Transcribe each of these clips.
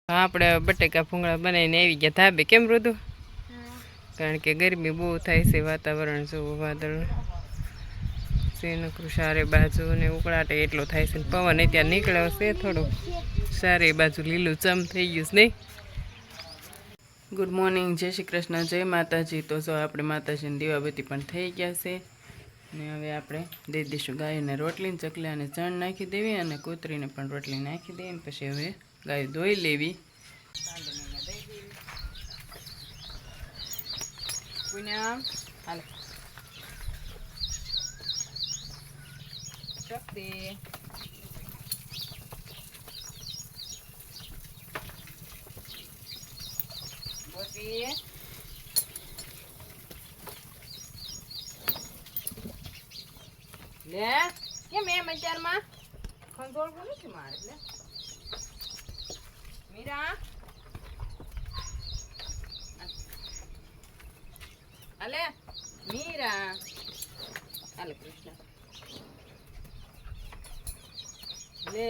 આપણે બટેકા ભૂંગળા બનાવીને આવી ગયા ધાબે. કેમ રુદુ? કારણ કે ગરમી બહુ થાય છે, વાતાવરણ જેવું વાદળ છે, નકરું સારે બાજુ ને ઉકળાટે એટલો થાય છે. પવન અત્યારે નીકળ્યો છે થોડો, સારે બાજુ લીલું ચમ થઈ ગયું છે નહીં. ગુડ મોર્નિંગ, જય શ્રી કૃષ્ણ, જય માતાજી. તો જો આપણે માતાજીની દીવાબત્તી પણ થઈ ગયા છે ને હવે આપણે દઈ દઈશું ગાયોને રોટલીને ચકલા અને ચણ નાખી દેવી અને કૂતરીને પણ રોટલી નાખી દઈએ ને પછી હવે ગાય ધોઈ લેવી. પુણ્યા હાલ શક્તિ બોતી લે કેમ એમ અત્યારમાં ખંજોળવું નથી મારે એટલે મીરા અલે મીરા હાલે કૃષ્ણ લે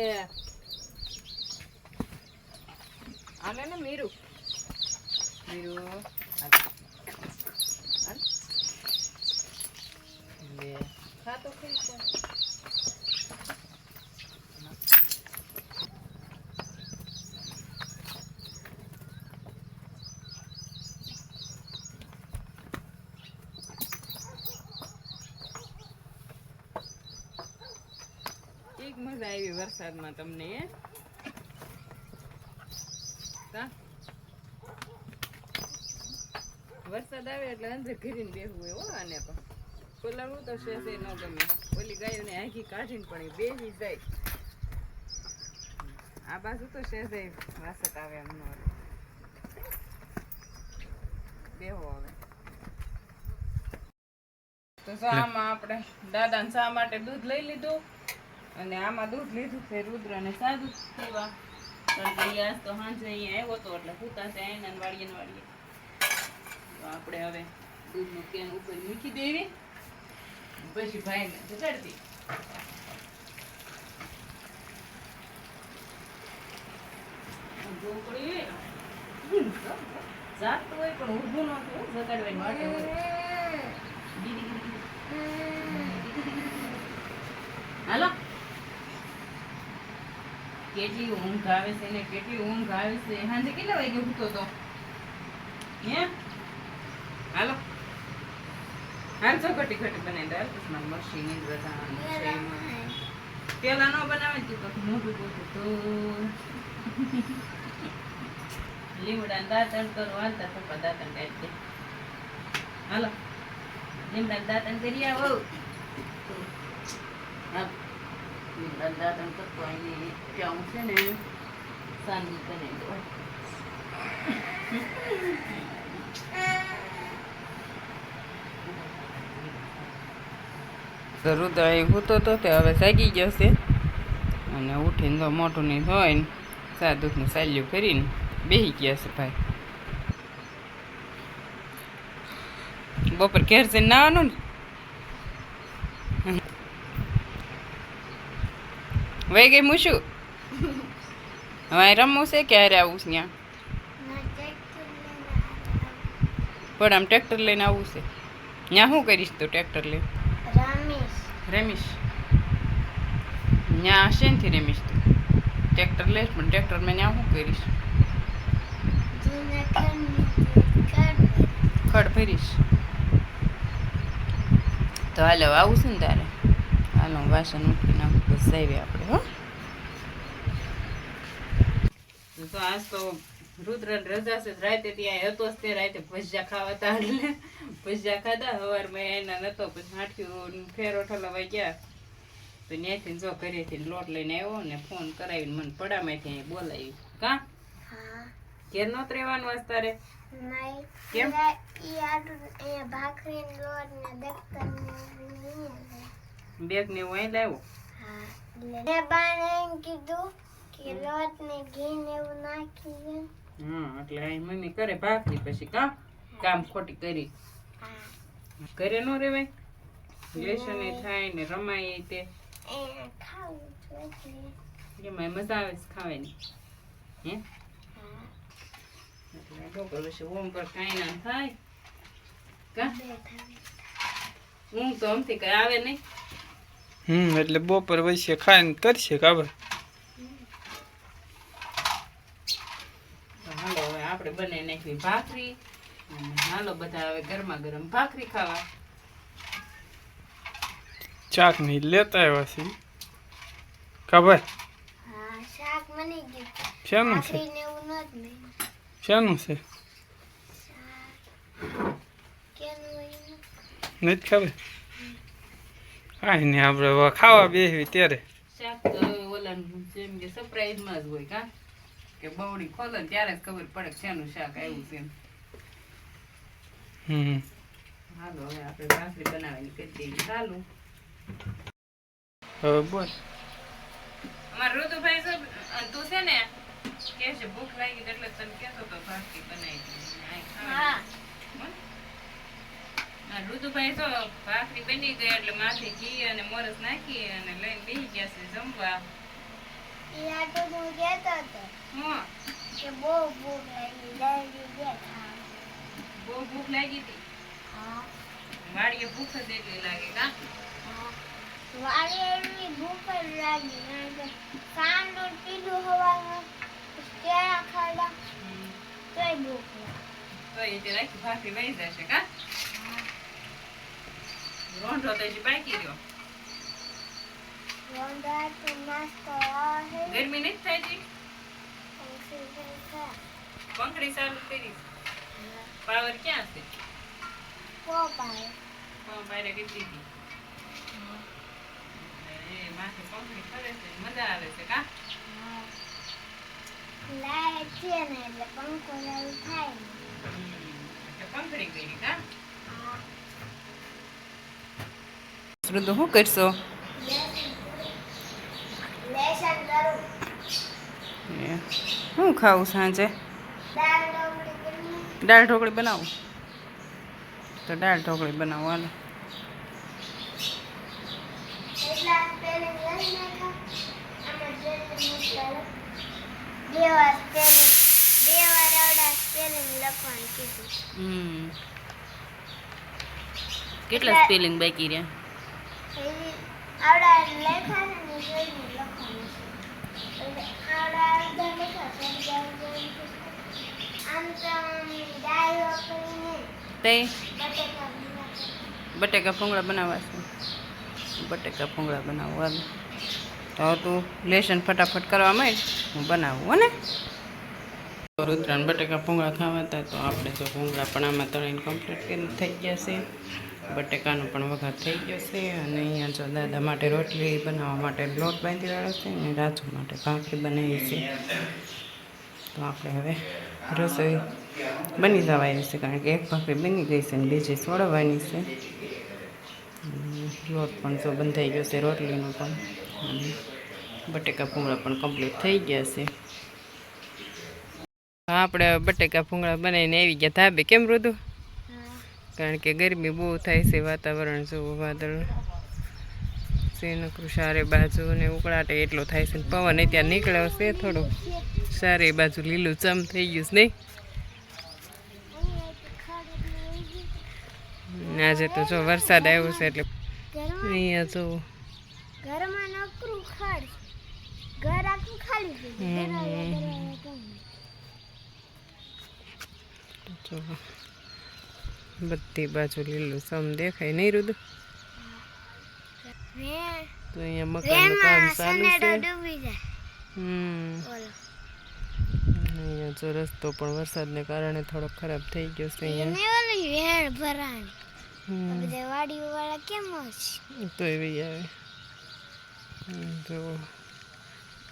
હાલે ને મીરું મીરું લે ખાતો ખાઈ પણ મજા આવી વરસાદમાં તમને વરસાદ આવે એટલે અંદર ઘીરીને બેહવું હોય હો. આને પણ પલાળવું તો શેષે ન ગમે, ઓલી ગાયોને આખી કાઢીને પણ બેસી જાય. આ બાજુ તો શેષે વાસત આવે એમ ન બેહો. હવે તો આમાં આપણે દાદાને શા માટે દૂધ લઈ લીધું અને આમાં દૂધ લીધું છે રુદ્રને સાદું પીવા. કારણ કે આજ તો સાંજે અહીંયા આવ્યો હતો એટલે પૂતા છે એને વાળીએ વાળીએ. તો આપણે હવે દૂધનું કેન ઉપર મૂકી દેવી પછી ભાઈને ચડતી. ઢોકળી જાગતું હોય પણ ઊભું ન થયું જગાડવાની માટે હોય. હાલો કેટલી ઊંઘ આવે છે ને કેટલી ઊંઘ આવે છે. સાંજે કેટલા વાગે ઉઠતો તો હે? હાલો હાલ છો ઘટી ઘટી બનાવી દે. મારી મરસી નીંદર પેલા ન બનાવે તો મોટું મોટું તો લીમડા દાંતણ કરો હાલતા પપ્પા દાંતણ કાઢી દે. હાલો લીમડા દાંતણ કરી આવો. હા લીમડા દાંતણ કરતો અહીં ત્યાં છે ને સાંજી કરી દો. રુદ્ર અહીં સૂતો તો તે હવે જાગી ગયો છે અને ઉઠીને તો મોટું નહીં હોય ને ચા દૂધનું સાલ્યું કરીને બેસી ગયા છે ભાઈ. બપોર ઘેર જઈને નાવાનું ને વહી ગઈ મૂશું. હવે રમવું છે ક્યારે આવું છે ત્યાં પણ આમ ટ્રેક્ટર લઈને આવવું છે. ત્યાં શું કરીશ તો ટ્રેક્ટર લઈને રમીશ ત્યાં હશે ને રમીશ તો ટ્રેક્ટર લઈશ પણ ટ્રેક્ટરમાં ત્યાં શું કરીશ? ખડ ભરીશ. તો હાલો આવું છે ને તારે હાલો વાસણ ઉઠી નાખું બસ જઈએ આપણે. હો તો આજ તો રુદ્ર રજા છે રાતે ત્યાં હતો જ તે રાતે ભજીયા ખાવા હતા એટલે ભજીયા ખાધા. સવારમાં એના નતો પછી હાંઠ્યું ફેરો ઠલવાઈ ગયા તો ત્યાંથી જો ઘરેથી લોટ લઈને આવ્યો ને ફોન કરાવીને મને પડામાંથી બોલાવી. કા ઘેર નહોત રહેવાનું આજ તારે? કેમ? બેગ ને એવું અહીં લાવ્યો? હા એટલે અહીં મમ્મી કરે ભાખરી પછી કામ ખોટી કરી. ઘરે ન રેવાય, લેશન થાય ને રમાય તે એમાં મજા આવે છે ખાવાની. હે બપોર પછી ઓમ પર કાંઈ ના થાય કા ઊંઘ તો આમથી કઈ આવે નહીં. એટલે બપોર વૈસે ખાઈને કરશે કાબર. હાલો હવે આપણે બને નાખવી ભાખરી અને હાલો બધા હવે ગરમા ગરમ ભાખરી ખાવા. ચાક નહીં લેતા આવ્યા છે કાબર. શેનું છે શેનું છે નથી ખબર. કાંઈ નહીં આપણે ખાવા બેસવી ત્યારે શાક તો ઓલા જેમ કે સરપ્રાઈઝમાં જ હોય કા કે બવડી ખોલો ને ત્યારે જ ખબર પડે કે શેનું શાક આવ્યું છે. હાલો હવે આપણે ભાખરી બનાવવાની કરી દઈએ ચાલુ. હવે બોલ. અમારા ઋતુભાઈ સાહેબ તું છે ને કે છે ભૂખ લાગી એટલે તને કહેતો તો ભાખરી બનાવી ઋતુભાઈ તો ભાખરી બની ગઈ એટલે માથે ઘી અને મોરસ નાખી અને લઈને બેસી ગયા છે જમવા. બહુ ભૂખ લાગી હતી. વાડીએ ભૂખ જ એટલી લાગે કા ભૂખ જ લાગી કાંદો પીધું હવામાં કેળા ખાધા તોય ભૂખ તો એ તે રાખી ભાખરી વહી જશે કા રોંઢો તો હજી બાકી રહ્યો. ગરમી નથી થાય જી પંખડી ચાલુ કરી પાવર ક્યાં છે બારે કીધી હતી માથે પંખડી ફરે છે મજા આવે છે કા પંખડી કરી કા શ્રુદ્ધ શું કરશો? શું ખાવું સાંજે? દાળ ઢોકળી બનાવું તો દાળ ઢોકળી બનાવું હાલો. કેટલા સ્પેલિંગ બાકી રહ્યા? બટેકા ભૂંગળા બનાવવા છે. બટેકા ભૂંગળા બનાવવા હાલ તો તું લેશન ફટાફટ કરવા માંડ હું બનાવું હો ને. રુદ્રાન બટેકા ભૂંગળા ખાવા હતા તો આપણે જો ભૂંગળા પણ આમાં તળીને કમ્પ્લીટ કરીને થઈ ગયા છે. બટેકાનો પણ વઘાર થઈ ગયો છે અને અહીંયા જો દાદા માટે રોટલી બનાવવા માટે લોટ બાંધી વાળો છે અને રાજુ માટે ભાખરી બનાવી છે. તો આપણે હવે રસોઈ બની જવાની છે કારણ કે એક ભાખરી બની ગઈ છે અને બીજી સોળવાની છે. લોટ પણ જો બંધાઈ ગયો છે રોટલીનો પણ અને બટેકા ભૂંગળા પણ કમ્પ્લીટ થઈ ગયા છે. આપણે બટેકા ભૂંગળા બનાવીને આવી ગયા ધાબે. કેમ રુદુ? કારણ કે ગરમી બહુ થાય છે વાતાવરણ જેવું વાદળ છે નકરું સારે બાજુ ને ઉકળાટે એટલો થાય છે. પવન અત્યારે નીકળ્યો છે થોડો સારી બાજુ લીલું ચમ થઈ ગયું છે નહીં. આજે તો જો વરસાદ આવ્યો છે એટલે અહીંયા જો બધી બાજુ લીલું સમ દેખાય નહીં રુદુ? તો અહીંયા મકાનનું કામ ચાલુ છે. અહીંયા જો રસ્તો પણ વરસાદને કારણે થોડો ખરાબ થઈ ગયો છે. અહીંયા તો એવી આવે જો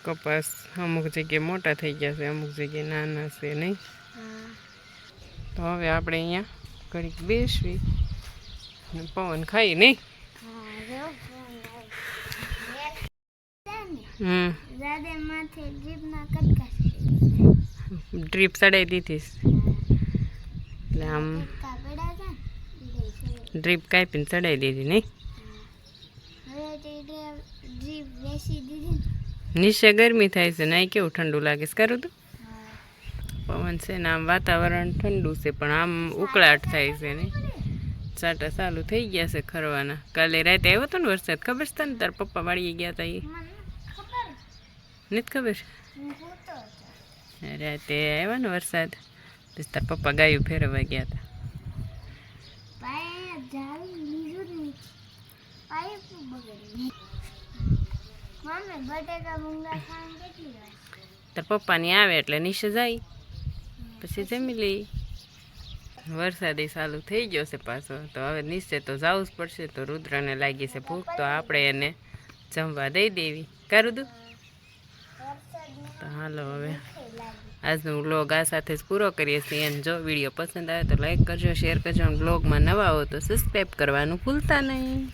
કપાસ અમુક જગ્યાએ મોટા થઈ ગયા છે અમુક જગ્યાએ નાના છે નહીં. તો હવે આપણે અહીંયા ઘડીક બેસવી અને પવન ખાઈ નહીં. ડ્રીપ ચડાવી દીધી એટલે આમ ડ્રીપ કાપીને ચડાવી દીધી નહીં. નીચે ગરમી થાય છે ને અહીં કેવું ઠંડુ લાગે છે. કરું તું પવન છે ને આમ વાતાવરણ ઠંડુ છે પણ આમ ઉકળાટ થાય છે ને સાટા ચાલુ થઈ ગયા છે ખરવાના. કાલે રાતે આવ્યો હતો ને વરસાદ, ખબર છે ને? તાર પપ્પા વાળીએ ગયા હતા એ મને ખબર નથી ખબર? હું સૂતો હતો. રાતે આવ્યો ને વરસાદ, પછી તાર પપ્પા ગાયું ફેરવા ગયા હતા. પાય જાળી લીધું જ નહીં. પાય બગડી. મમ્મી બટેકા મૂંગા ખાવાની કેટલી વાર? તાર પપ્પાની આવે એટલે નીચે જાય પછી જમી લઈ. વરસાદ એ ચાલુ થઈ ગયો છે પાછો, તો હવે નીચે તો જવું જ પડશે. તો રુદ્રને લાગી છે ભૂખ, તો આપણે એને જમવા દઈ દેવી. કરું દઉં? તો હાલો હવે આજનો વ્લોગ આ સાથે જ પૂરો કરીએ છીએ. અને જો વિડીયો પસંદ આવે તો લાઈક કરજો, શેર કરજો. અને વ્લોગમાં નવા હો તો સબસ્ક્રાઈબ કરવાનું ભૂલતા નહીં.